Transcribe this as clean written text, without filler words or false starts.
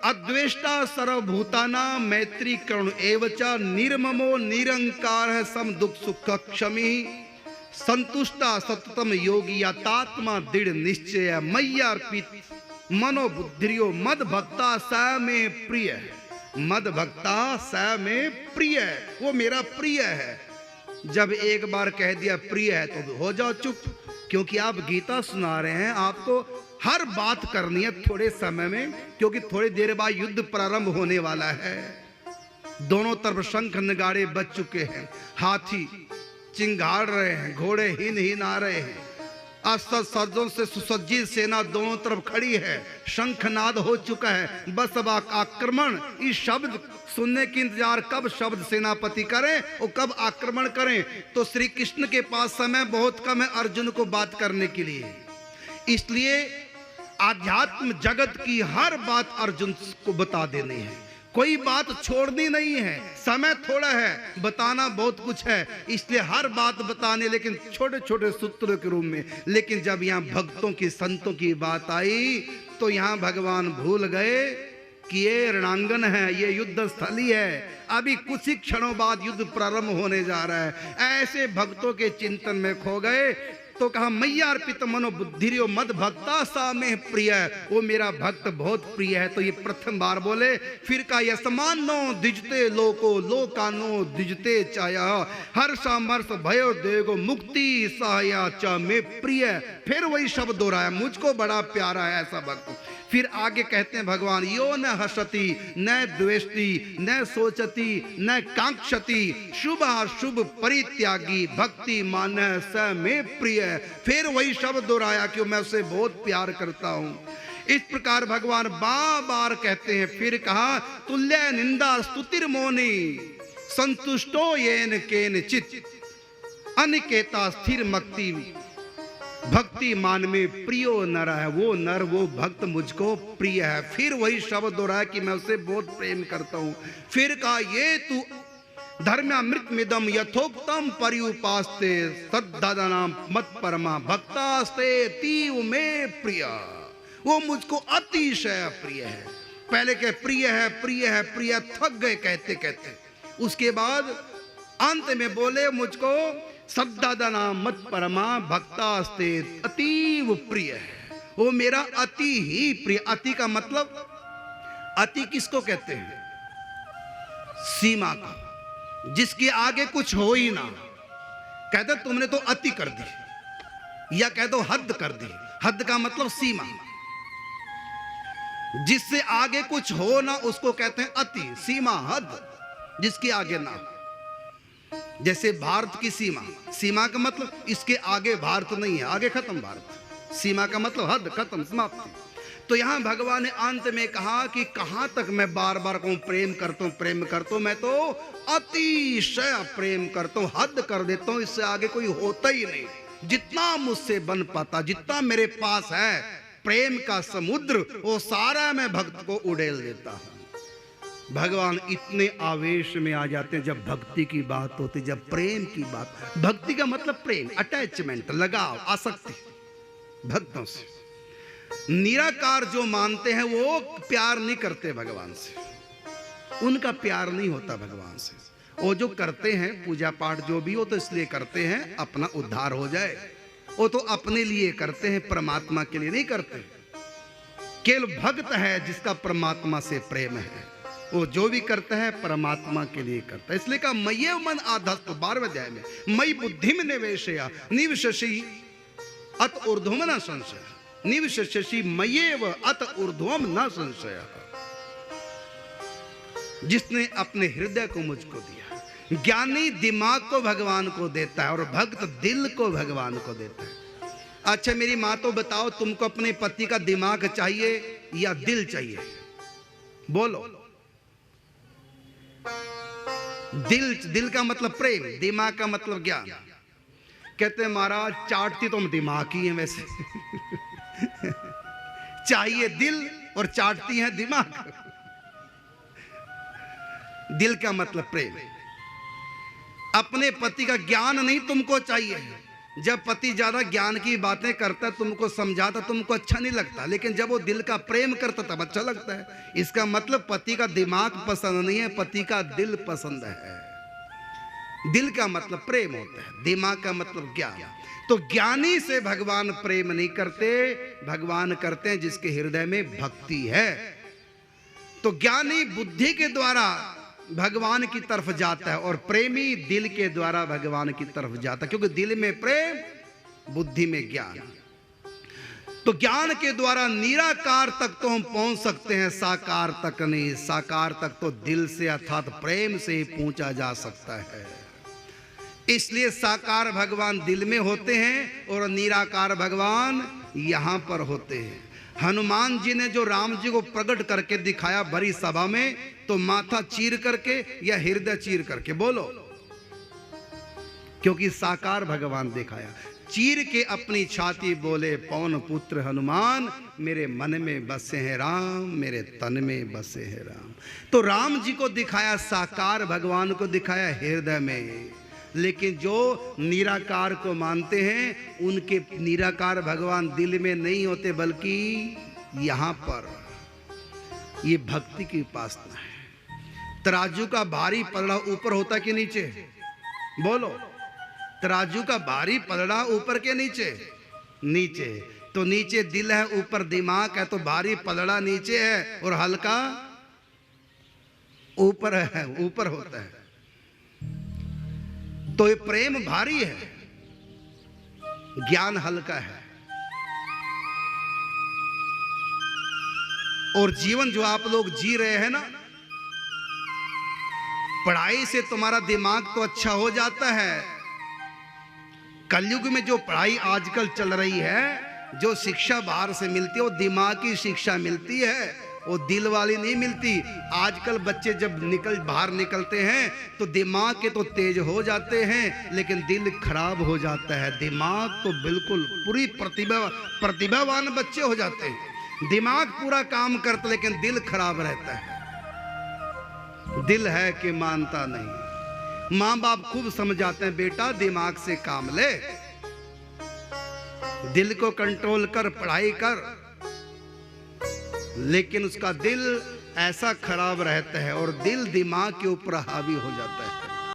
अद्वेष्टा सर्वभूतानां मैत्री करुण एवच निर्ममो निरंकार सम दुख सुख क्षमी संतुष्टा सततम योगी यतात्मा दृढ़ निश्चय मय्यार्पित मनोबुद्धियो मद भक्ता स में प्रिय है। मद भक्ता स में प्रिय है, वो मेरा प्रिय है। जब एक बार कह दिया प्रिय है तो हो जाओ चुप, क्योंकि आप गीता सुना रहे हैं, आपको हर बात करनी है थोड़े समय में, क्योंकि थोड़ी देर बाद युद्ध प्रारंभ होने वाला है। दोनों तरफ शंख नगाड़े बज चुके हैं, हाथी चिंगाड़ रहे हैं, घोड़े हिन हिन आ रहे हैं, अस्त्र शस्त्रों से सुसज्जित सेना दोनों तरफ खड़ी है, शंखनाद हो चुका है, बस अब आक्रमण। इस शब्द सुनने की इंतजार कब शब्द सेनापति करें और कब आक्रमण करें। तो श्री कृष्ण के पास समय बहुत कम है अर्जुन को बात करने के लिए, इसलिए आध्यात्म जगत की हर बात अर्जुन को बता देनी है, कोई बात छोड़नी नहीं है। समय थोड़ा है, बताना बहुत कुछ है, इसलिए हर बात बताने, लेकिन छोटे छोटे सूत्रों के रूप में। लेकिन जब यहाँ भक्तों की संतों की बात आई तो यहाँ भगवान भूल गए कि ये रणांगन है, ये युद्ध स्थली है, अभी कुछ ही क्षणों बाद युद्ध प्रारंभ होने जा रहा है। ऐसे भक्तों के चिंतन में खो गए। तो कहा मय्यार्पित मनो बुद्धिर्यो मद भक्ता सा में प्रिय, वो मेरा भक्त बहुत प्रिय है। तो ये प्रथम बार बोले। फिर कहा यस्मानो द्विजते लोको लोकानो द्विजते चाया हर सामर्थ भयो देगो मुक्ति सहाया च में प्रिय। फिर वही शब्द दोहराया, मुझको बड़ा प्यारा है ऐसा भक्त। फिर आगे कहते हैं भगवान यो न हसती न द्वेष्टि न सोचती न कांक्षति शुभ शुभ परित्यागी भक्ति मान स में प्रिय। फिर वही शब्द दोहराया कि मैं उसे बहुत प्यार करता हूं। इस प्रकार भगवान बार बार कहते हैं। फिर कहा तुल्य निंदा स्तुतिर मोनि संतुष्टो येन केन चित अनिकेता स्थिर मक्ति भक्ति मान में प्रियो नर है, वो नर वो भक्त मुझको प्रिय है। फिर वही शब्द दोहराया कि मैं उसे बहुत प्रेम करता हूं। फिर कहा ये तू धर्म्यामृत मिदम यथोक्तम पर्युपास्ते सद्दानाम मत परमा भक्तास्ते तीव में प्रिय, वो मुझको अतिशय प्रिय है। पहले के प्रिय है प्रिय है प्रिय, थक गए कहते कहते। उसके बाद अंत में बोले मुझको सद्दाना मत परमा भक्तास्ते अतीव प्रिय है, वो मेरा अति ही प्रिय। अति का मतलब, अति किसको कहते हैं? सीमा को, जिसके आगे कुछ हो ही ना। कहते तुमने तो अति कर दी, या कह दो हद कर दी। हद का मतलब सीमा, जिससे आगे कुछ हो ना उसको कहते हैं अति। सीमा हद, जिसके आगे ना। जैसे भारत की सीमा, सीमा का मतलब इसके आगे भारत नहीं है, आगे खत्म भारत। सीमा का मतलब हद, खत्म, समाप्ति। तो यहां भगवान ने अंत में कहा कि कहां तक मैं बार बार कहूं प्रेम करता हूं प्रेम करता हूं, मैं तो अतिशय प्रेम करता हूं, हद कर देता हूं, इससे आगे कोई होता ही नहीं। जितना मुझसे बन पाता, जितना मेरे पास है प्रेम का समुद्र, वो सारा मैं भक्त को उड़ेल देता हूं। भगवान इतने आवेश में आ जाते हैं जब भक्ति की बात होती, जब प्रेम की बात। भक्ति का मतलब प्रेम, अटैचमेंट, लगाव, आसक्ति भक्तों से। निराकार जो मानते हैं वो प्यार नहीं करते भगवान से, उनका प्यार नहीं होता भगवान से। वो जो करते हैं पूजा पाठ जो भी हो तो इसलिए करते हैं अपना उद्धार हो जाए, वो तो अपने लिए करते हैं, परमात्मा के लिए नहीं करते। केवल भक्त है जिसका परमात्मा से प्रेम है, वो जो भी करता है परमात्मा के लिए करता है। इसलिए कहा मय्येव मन आधस्त 12वें अध्याय में, मयि बुद्धि में निवेशया निवशसि अत ऊर्ध्वम न संशय, निवशसि मय्येव अत ऊर्ध्वम न संशय। जिसने अपने हृदय को मुझको दिया। ज्ञानी दिमाग को भगवान को देता है और भक्त दिल को भगवान को देता है। अच्छा मेरी माँ तो बताओ, तुमको अपने पति का दिमाग चाहिए या दिल चाहिए? बोलो। दिल का मतलब प्रेम, दिमाग का मतलब ज्ञान। कहते हैं महाराज चाटती तो हम दिमाग ही हैं वैसे चाहिए दिल और चाटती हैं दिमाग। दिल का मतलब प्रेम। अपने पति का ज्ञान नहीं तुमको चाहिए, जब पति ज्यादा ज्ञान की बातें करता है, तुमको समझाता, तुमको अच्छा नहीं लगता, लेकिन जब वो दिल का प्रेम करता तब अच्छा लगता है। इसका मतलब पति का दिमाग पसंद नहीं है, पति का दिल पसंद है। दिल का मतलब प्रेम होता है, दिमाग का मतलब ज्ञान। तो ज्ञानी से भगवान प्रेम नहीं करते, भगवान करते हैं जिसके हृदय में भक्ति है। तो ज्ञानी बुद्धि के द्वारा भगवान की तरफ जाता है और प्रेमी दिल के द्वारा भगवान की तरफ जाता है, क्योंकि दिल में प्रेम, बुद्धि में ज्ञान। तो ज्ञान के द्वारा निराकार तक तो हम पहुंच सकते हैं, साकार तक नहीं। साकार तक तो दिल से अर्थात प्रेम से ही पहुंचा जा सकता है। इसलिए साकार भगवान दिल में होते हैं और निराकार भगवान यहां पर होते हैं। हनुमान जी ने जो राम जी को प्रकट करके दिखाया बड़ी सभा में, तो माथा चीर करके या हृदय चीर करके, बोलो? क्योंकि साकार भगवान दिखाया। चीर के अपनी छाती बोले, पवन पुत्र हनुमान, मेरे मन में बसे हैं राम, मेरे तन में बसे हैं राम। तो राम जी को दिखाया साकार, भगवान को दिखाया हृदय में। लेकिन जो निराकार को मानते हैं, उनके निराकार भगवान दिल में नहीं होते, बल्कि यहां पर। ये भक्ति की उपासना है। तराजू का भारी पलड़ा ऊपर होता कि नीचे? बोलो। तराजू का भारी पलड़ा ऊपर के नीचे? नीचे। तो नीचे दिल है, ऊपर दिमाग है, तो भारी पलड़ा नीचे है और हल्का ऊपर है, ऊपर होता है। तो ये प्रेम भारी है, ज्ञान हल्का है। और जीवन जो आप लोग जी रहे हैं ना, पढ़ाई से तुम्हारा दिमाग तो अच्छा हो जाता है। कलयुग में जो पढ़ाई आजकल चल रही है, जो शिक्षा बाहर से मिलती है, वो दिमाग की शिक्षा मिलती है, वो दिल वाली नहीं मिलती। आजकल बच्चे जब बाहर निकलते हैं तो दिमाग के तो तेज हो जाते हैं, लेकिन दिल खराब हो जाता है। दिमाग तो बिल्कुल पूरी प्रतिभावान बच्चे हो जाते हैं, दिमाग पूरा काम करता, लेकिन दिल खराब रहता है। दिल है कि मानता नहीं। माँ बाप खूब समझाते हैं, बेटा दिमाग से काम ले, दिल को कंट्रोल कर, पढ़ाई कर, लेकिन उसका दिल ऐसा खराब रहता है और दिल दिमाग के ऊपर हावी हो जाता है।